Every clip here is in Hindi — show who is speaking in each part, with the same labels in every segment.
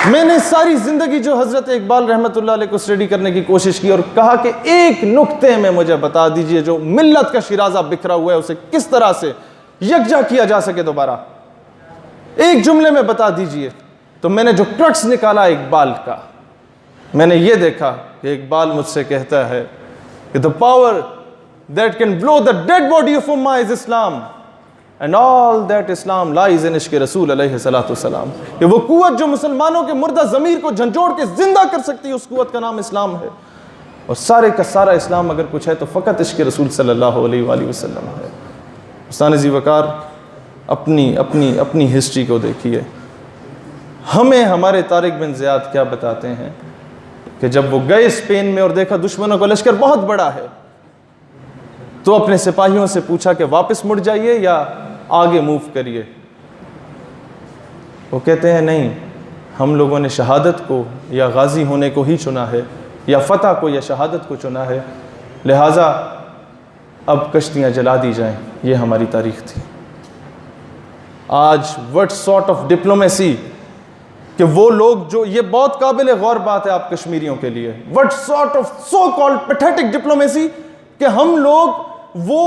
Speaker 1: मैंने सारी जिंदगी जो हजरत इकबाल रहमतुल्लाह अलैह को स्टडी करने की कोशिश की और कहा कि एक नुक्ते में मुझे बता दीजिए जो मिल्लत का शिराजा बिखरा हुआ है उसे किस तरह से यकजा किया जा सके दोबारा, एक जुमले में बता दीजिए। तो मैंने जो क्रक्स निकाला इकबाल का, मैंने ये देखा कि इकबाल मुझसे कहता है कि the power that can blow the dead body of Umma is Islam and all that Islam lies in इश्क रसूल अलैहिस्सलातु वस्सलाम। कि वो कुव्वत जो मुसलमानों के मुर्दा ज़मीर को झंझोड़ के जिंदा कर सकती है, उस कुव्वत का नाम इस्लाम है। और सारे का सारा इस्लाम अगर कुछ है तो फ़कत इश्क रसूल सल्लल्लाहु अलैहि वसल्लम है। उस्ताद जी वकार अपनी अपनी अपनी हिस्ट्री को देखिए। हमें हमारे तारिक बिन ज़ियाद क्या बताते हैं कि जब वो गए स्पेन में और देखा दुश्मनों का लश्कर बहुत बड़ा है, तो अपने सिपाहियों से पूछा कि वापस मुड़ जाइए या आगे मूव करिए। वो कहते हैं नहीं, हम लोगों ने शहादत को या गाजी होने को ही चुना है, या फतह को या शहादत को चुना है, लिहाजा अब कश्तियाँ जला दी जाएं। ये हमारी तारीख थी। आज व्हाट सॉर्ट ऑफ डिप्लोमेसी कि वो लोग जो, ये बहुत काबिल गौर बात है आप कश्मीरियों के लिए, what sort of so called pathetic diplomacy कि हम लोग वो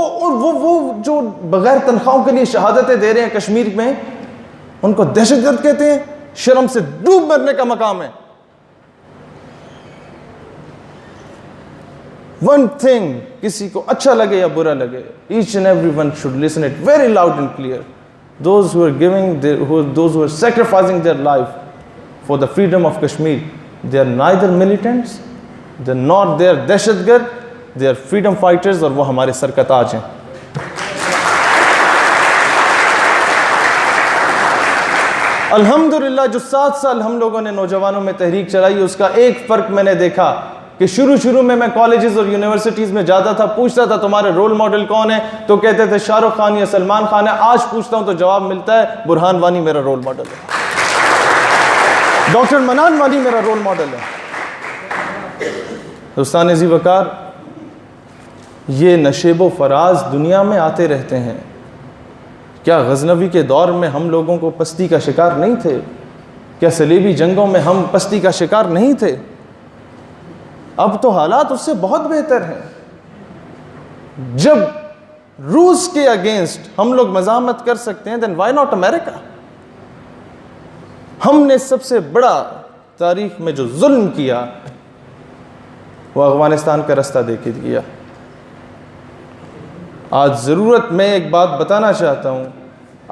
Speaker 1: जो बगैर तनख्वाहों के लिए शहादतें दे रहे हैं कश्मीर में, उनको दहशतगर्द कहते हैं। शर्म से डूब मरने का मकाम है। वन थिंग, किसी को अच्छा लगे या बुरा लगे, each and every one should listen it very loud and clear. Those who are giving, those who are sacrificing their life for the freedom of Kashmir, they are neither militants, they are not, they are दहशतगर्द, they are freedom fighters, और वो हमारे सर का ताज हैं। अल्हम्दुलिल्लाह जो 7 साल हम लोगों ने नौजवानों में तहरीक चलाई, उसका एक फ़र्क मैंने देखा कि शुरू में मैं कॉलेजेस और यूनिवर्सिटीज़ में जाता था, पूछता था तुम्हारे रोल मॉडल कौन है, तो कहते थे शाहरुख खान या सलमान खान है। आज पूछता हूं तो जवाब मिलता है बुरहान वानी मेरा रोल मॉडल है, डॉक्टर मनान वानी मेरा रोल मॉडल है। उस्ताद जी वकार, ये नशेबो फराज दुनिया में आते रहते हैं। क्या गजनवी के दौर में हम लोगों को पस्ती का शिकार नहीं थे? क्या सलीबी जंगों में हम पस्ती का शिकार नहीं थे? अब तो हालात उससे बहुत बेहतर हैं। जब रूस के अगेंस्ट हम लोग मज़ामत कर सकते हैं, देन व्हाई नॉट अमेरिका? हमने सबसे बड़ा तारीख में जो जुल्म किया वो अफगानिस्तान का रास्ता देके किया। आज ज़रूरत, मैं एक बात बताना चाहता हूँ,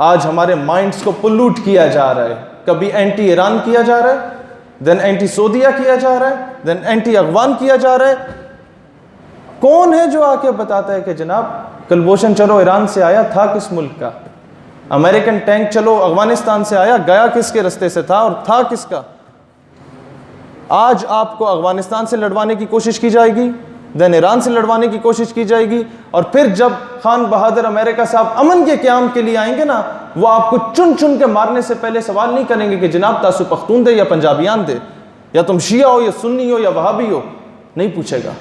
Speaker 1: आज हमारे माइंड्स को पोल्यूट किया जा रहा है। कभी एंटी ईरान किया जा रहा है, देन एंटी सऊदिया किया जा रहा है, देन एंटी अफगान किया जा रहा है। कौन है जो आके बताता है कि जनाब कलभूषण चलो ईरान से आया, था किस मुल्क का? अमेरिकन टैंक चलो अफगानिस्तान से आया, गया किसके रास्ते से था और था किसका? आज आपको अफगानिस्तान से लड़वाने की कोशिश की जाएगी, देन ईरान से लड़वाने की कोशिश की जाएगी, और फिर जब खान बहादुर अमेरिका साहब अमन के क़याम के लिए आएंगे ना, वो आपको चुन चुन के मारने से पहले सवाल नहीं करेंगे कि जनाब तासु पख्तून दे या पंजाबियान दे, या तुम शिया हो या सुन्नी हो या वहाबी हो, नहीं पूछेगा।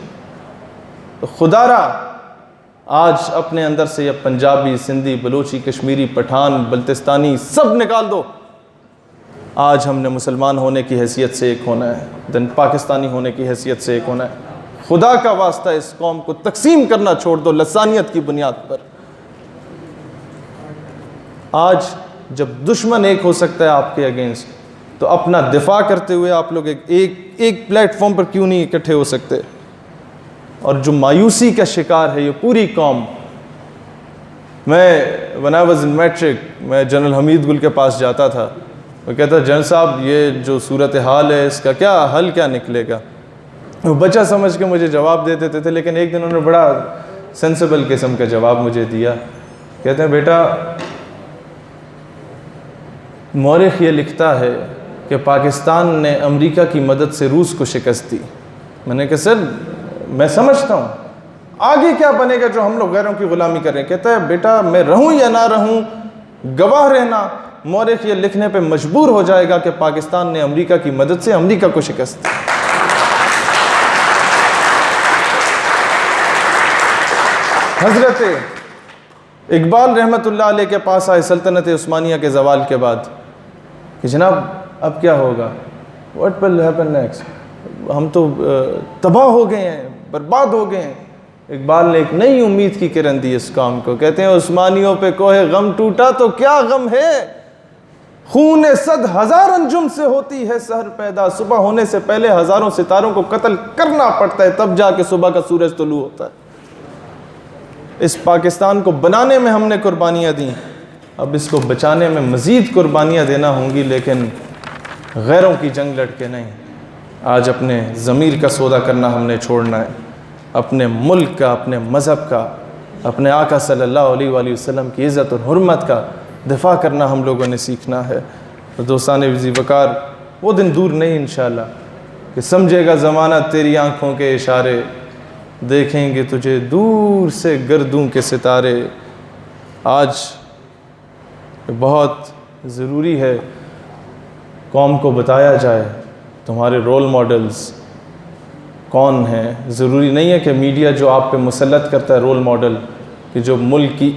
Speaker 1: तो खुदारा आज अपने अंदर से या पंजाबी, सिंधी, बलोची, कश्मीरी, पठान, बल्तिस्तानी सब निकाल दो। आज हमने मुसलमान होने की हैसियत से एक होना है, देन पाकिस्तानी होने की हैसियत से एक होना है। खुदा का वास्ता इस कौम को तकसीम करना छोड़ दो लसानियत की बुनियाद पर। आज जब दुश्मन एक हो सकता है आपके अगेंस्ट, तो अपना दिफा करते हुए आप लोग एक प्लेटफॉर्म पर क्यों नहीं इकट्ठे हो सकते? और जो मायूसी का शिकार है ये पूरी कौम। मैं when I was in matric, मैं जनरल हमीद गुल के पास जाता था। वो कहता, जनरल साहब ये जो सूरत हाल है इसका क्या हल क्या निकलेगा? वो बच्चा समझ के मुझे जवाब दे देते थे, लेकिन एक दिन उन्होंने बड़ा सेंसिबल किस्म का जवाब मुझे दिया। कहते हैं, बेटा मौरिख ये लिखता है कि पाकिस्तान ने अमेरिका की मदद से रूस को शिकस्त दी। मैंने कहा सर मैं समझता हूँ, आगे क्या बनेगा जो हम लोग गैरों की गुलामी कर रहे हैं? कहता है, बेटा मैं रहूँ या ना रहूँ, गवाह रहना, मौरिख ये लिखने पे मजबूर हो जाएगा कि पाकिस्तान ने अमेरिका की मदद से अमेरिका को शिकस्त दी। हज़रत इकबाल रहमतुल्लाह अलैह के पास आए सल्तनत उस्मानिया के ज़वाल के बाद कि जनाब अब क्या होगा? व्हाट विल हैपन नेक्स्ट, हम तो तबाह हो गए हैं, बर्बाद हो गए हैं। इकबाल ने एक नई उम्मीद की किरण दी इस काम को। कहते हैं उस्मानियों पे कोहे गम टूटा तो क्या गम है, खून सद हजार अंजुम से होती है सहर पैदा, सुबह होने से पहले हजारों सितारों को कत्ल करना पड़ता है, तब जाके सुबह का सूरज तुलू होता है। इस पाकिस्तान को बनाने में हमने कुर्बानियाँ दी, अब इसको बचाने में मज़ीद कुर्बानियाँ देना होंगी, लेकिन गैरों की जंग लड़के नहीं। आज अपने ज़मीर का सौदा करना हमने छोड़ना है, अपने मुल्क का, अपने मज़हब का, अपने आका सल्लल्लाहु अलैहि वसल्लम की इज़्ज़त और हुर्मत का दिफा करना हम लोगों ने सीखना है। तो दोस्ताने वज़ीफ़कार, वो दिन दूर नहीं इंशाअल्लाह कि समझेगा ज़माना तेरी आँखों के इशारे, देखेंगे तुझे दूर से गर्दों के सितारे। आज बहुत ज़रूरी है कौम को बताया जाए तुम्हारे रोल मॉडल्स कौन हैं। ज़रूरी नहीं है कि मीडिया जो आप पे मुसल्लत करता है रोल मॉडल, कि जो मुल्क की